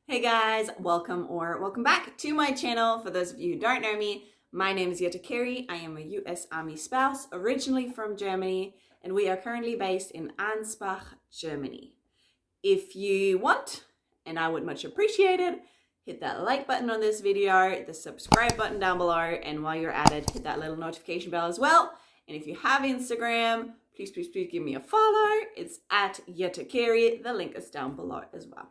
Hey guys, welcome back to my channel. For those of you who don't know me, my name is Jette Carey. I am a US Army spouse, originally from Germany, and we are currently based in Ansbach, Germany. If you want, and I would much appreciate it, hit that like button on this video, the subscribe button down below, and while you're at it, hit that little notification bell as well. And if you have Instagram, please give me a follow. It's at Jette Carey. The link is down below as well.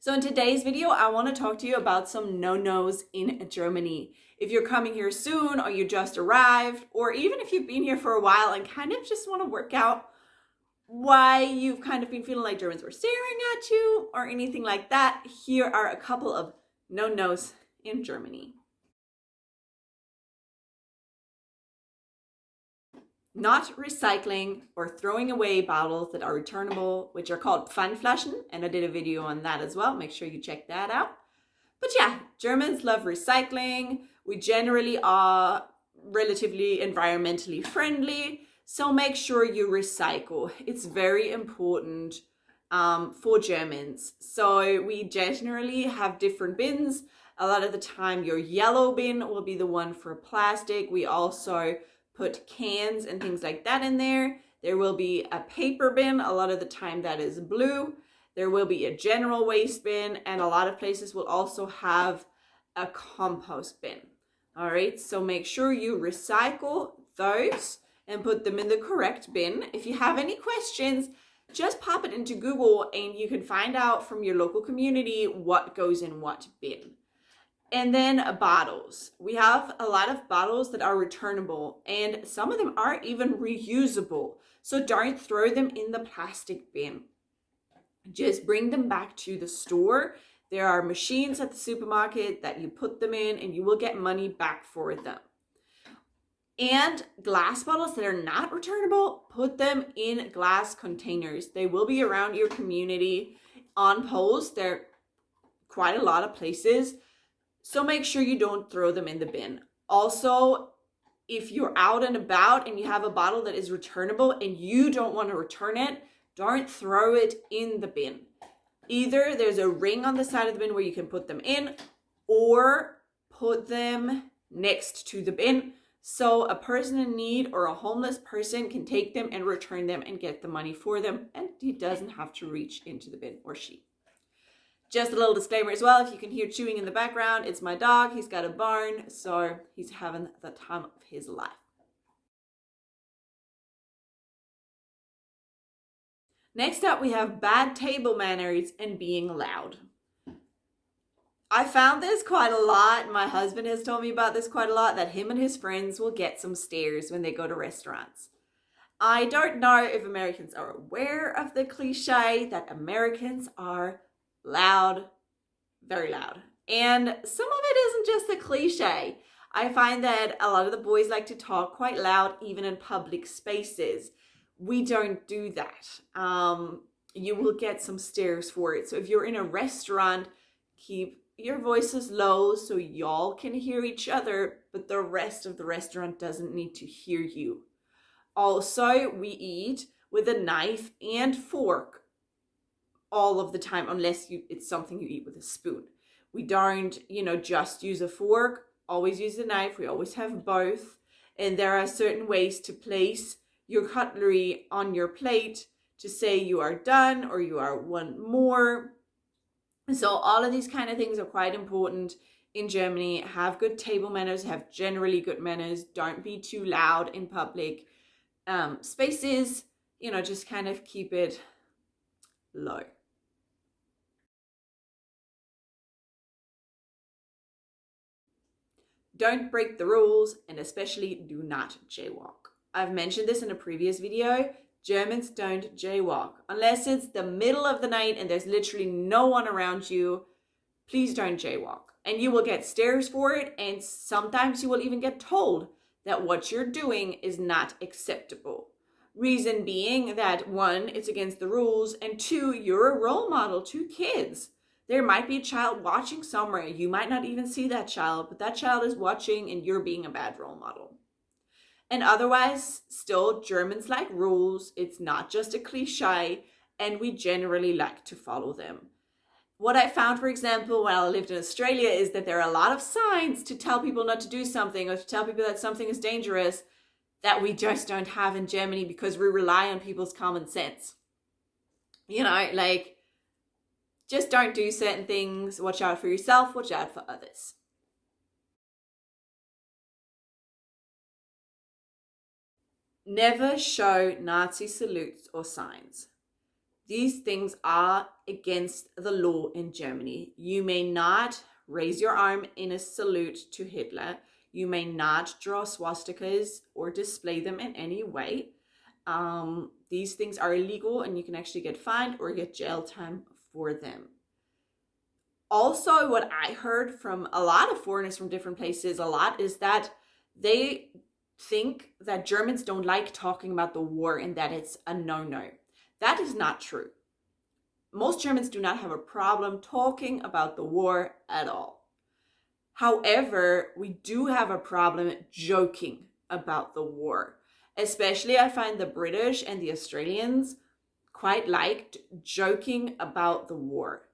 So in today's video, I want to talk to you about some no-nos in Germany. If you're coming here soon, or you just arrived, or even if you've been here for a while and kind of just want to work out why you've kind of been feeling like Germans were staring at you or anything like that, here are a couple of no-nos in Germany. Not recycling or throwing away bottles that are returnable, which are called Pfandflaschen, and I did a video on that as well. Make sure you check that out. But yeah, Germans love recycling. We generally are relatively environmentally friendly, so make sure you recycle. It's very important for Germans. So we generally have different bins. A lot of the time your yellow bin will be the one for plastic. We also put cans and things like that in there. There will be a paper bin. A lot of the time that is blue. There will be a general waste bin, and a lot of places will also have a compost bin. All right, so make sure you recycle those and put them in the correct bin. If you have any questions, just pop it into Google and you can find out from your local community what goes in what bin. And then bottles. We have a lot of bottles that are returnable, and some of them are even reusable. So don't throw them in the plastic bin. Just bring them back to the store. There are machines at the supermarket that you put them in and you will get money back for them. And glass bottles that are not returnable, put them in glass containers. They will be around your community on poles. There are quite a lot of places. So make sure you don't throw them in the bin. Also, if you're out and about and you have a bottle that is returnable and you don't want to return it, don't throw it in the bin. Either there's a ring on the side of the bin where you can put them in, or put them next to the bin so a person in need or a homeless person can take them and return them and get the money for them, and he doesn't have to reach into the bin, or she. Just a little disclaimer as well, if you can hear chewing in the background, it's my dog. He's got a bone, so he's having the time of his life. Next up, we have bad table manners and being loud. I found this quite a lot. My husband has told me about this quite a lot, that him and his friends will get some stares when they go to restaurants. I don't know if Americans are aware of the cliche that Americans are loud, very loud. And some of it isn't just a cliche. I find that a lot of the boys like to talk quite loud, even in public spaces. We don't do that. You will get some stares for it. So if you're in a restaurant, keep your voices low so y'all can hear each other, but the rest of the restaurant doesn't need to hear you. Also, we eat with a knife and fork all of the time, unless it's something you eat with a spoon. We don't, just use a fork, always use a knife. We always have both. And there are certain ways to place your cutlery on your plate to say you are done or you are want more. So all of these kind of things are quite important in Germany. Have good table manners, have generally good manners. Don't be too loud in public spaces. Just kind of keep it low. Don't break the rules, and especially do not jaywalk. I've mentioned this in a previous video. Germans don't jaywalk. Unless it's the middle of the night and there's literally no one around you, please don't jaywalk. And you will get stares for it, and sometimes you will even get told that what you're doing is not acceptable. Reason being that, one, it's against the rules, and two, you're a role model to kids. There might be a child watching somewhere. You might not even see that child, but that child is watching and you're being a bad role model. And otherwise, still, Germans like rules. It's not just a cliche, and we generally like to follow them. what I found, for example, when I lived in Australia, is that there are a lot of signs to tell people not to do something or to tell people that something is dangerous that we just don't have in Germany because we rely on people's common sense. You know, like, just don't do certain things. Watch out for yourself, watch out for others. Never show Nazi salutes or signs. These things are against the law in Germany. You may not raise your arm in a salute to Hitler. You may not draw swastikas or display them in any way. These things are illegal and you can actually get fined or get jail time for them. Also, what I heard from a lot of foreigners from different places is that they think that Germans don't like talking about the war and that it's a no-no. That is not true. Most Germans do not have a problem talking about the war at all. However, we do have a problem joking about the war. Especially I find the British and the Australians quite liked joking about the war.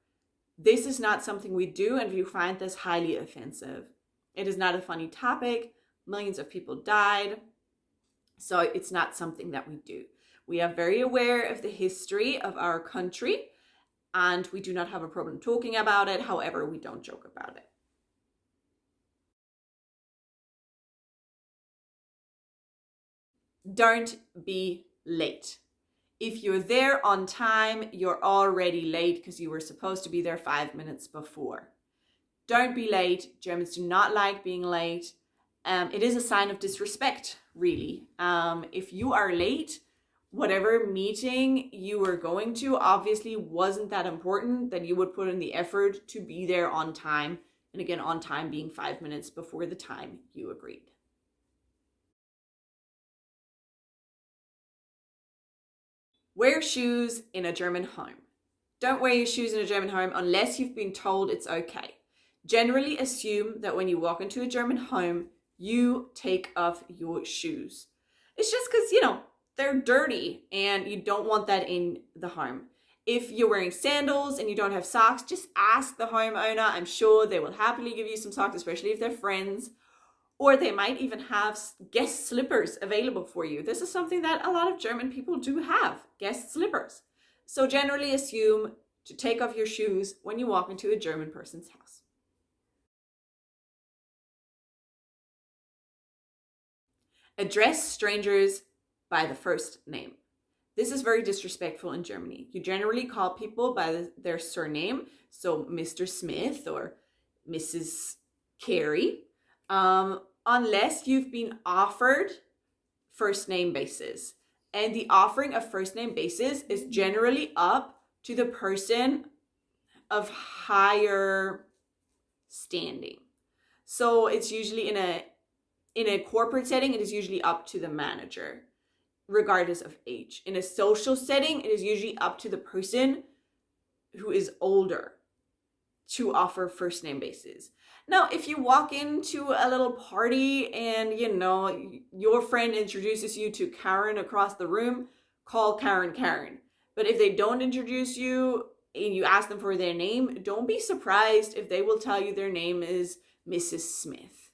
This is not something we do, and we find this highly offensive. It is not a funny topic. Millions of people died. So it's not something that we do. We are very aware of the history of our country, and we do not have a problem talking about it. However, we don't joke about it. Don't be late. If you're there on time, you're already late because you were supposed to be there 5 minutes before. Don't be late. Germans do not like being late. It is a sign of disrespect, really. If you are late, whatever meeting you were going to obviously wasn't that important that you would put in the effort to be there on time. And again, on time being 5 minutes before the time you agreed. Wear shoes in a German home. Don't wear your shoes in a German home unless you've been told it's okay. Generally assume that when you walk into a German home, you take off your shoes. It's just because, they're dirty and you don't want that in the home. If you're wearing sandals and you don't have socks, just ask the homeowner. I'm sure they will happily give you some socks, especially if they're friends. Or they might even have guest slippers available for you. This is something that a lot of German people do have, guest slippers. So generally assume to take off your shoes when you walk into a German person's house. Address strangers by the first name. This is very disrespectful in Germany. You generally call people by their surname, so Mr. Smith or Mrs. Carey, unless you've been offered first name basis. And the offering of first name basis is generally up to the person of higher standing. So it's usually in a corporate setting, it is usually up to the manager, regardless of age. In a social setting, it is usually up to the person who is older to offer first name basis. Now, if you walk into a little party and, your friend introduces you to Karen across the room, call Karen Karen. But if they don't introduce you and you ask them for their name, don't be surprised if they will tell you their name is Mrs. Smith.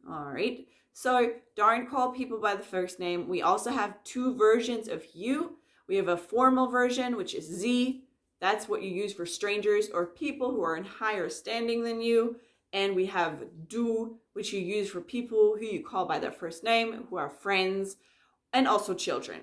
All right. So don't call people by the first name. We also have two versions of you. We have a formal version, which is Sie. That's what you use for strangers or people who are in higher standing than you. And we have Du, which you use for people who you call by their first name, who are friends, and also children.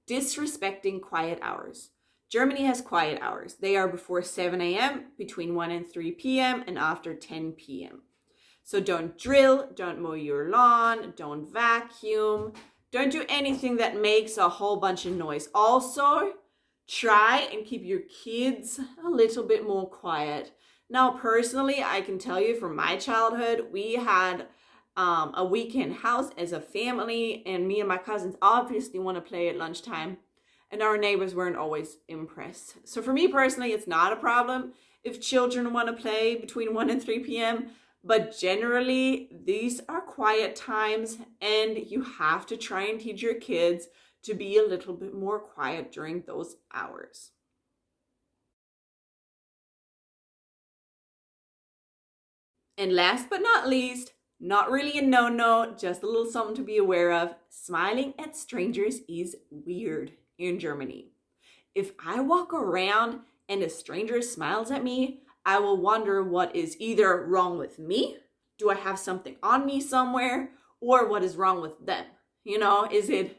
Disrespecting quiet hours. Germany has quiet hours. They are before 7 a.m., between 1 and 3 p.m., and after 10 p.m. So don't drill, don't mow your lawn, don't vacuum, don't do anything that makes a whole bunch of noise. Also, try and keep your kids a little bit more quiet. Now, personally, I can tell you from my childhood, we had a weekend house as a family, and me and my cousins obviously want to play at lunchtime. And our neighbors weren't always impressed. So for me personally, it's not a problem if children want to play between 1 and 3 p.m. But generally, these are quiet times and you have to try and teach your kids to be a little bit more quiet during those hours. And last but not least, not really a no-no, just a little something to be aware of. Smiling at strangers is weird in Germany. If I walk around and a stranger smiles at me, I will wonder what is either wrong with me, do I have something on me somewhere, or what is wrong with them? You know, is it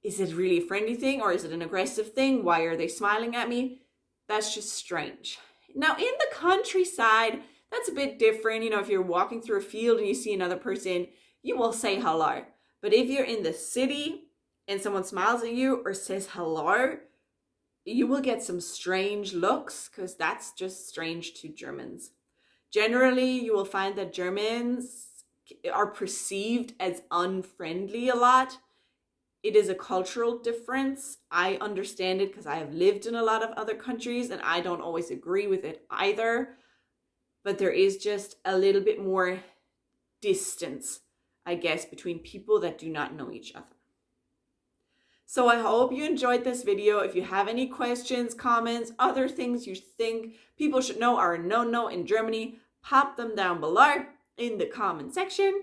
really a friendly thing or is it an aggressive thing? Why are they smiling at me? That's just strange. Now, in the countryside, that's a bit different. You know, if you're walking through a field and you see another person, you will say hello. But if you're in the city and someone smiles at you or says hello, you will get some strange looks because that's just strange to Germans. Generally, you will find that Germans are perceived as unfriendly a lot. It is a cultural difference. I understand it because I have lived in a lot of other countries and I don't always agree with it either. But there is just a little bit more distance, I guess, between people that do not know each other. So I hope you enjoyed this video. If you have any questions, comments, other things you think people should know are a no-no in Germany, pop them down below in the comment section.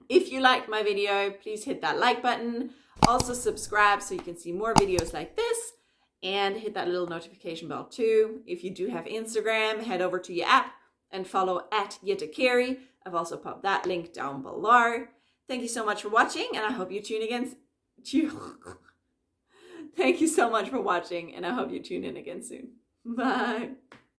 If you liked my video, please hit that like button. Also subscribe so you can see more videos like this and hit that little notification bell too. If you do have Instagram, head over to your app and follow @JitteKerry. I've also popped that link down below. Thank you so much for watching and I hope you tune again. Thank you so much for watching and I hope you tune in again soon. Bye.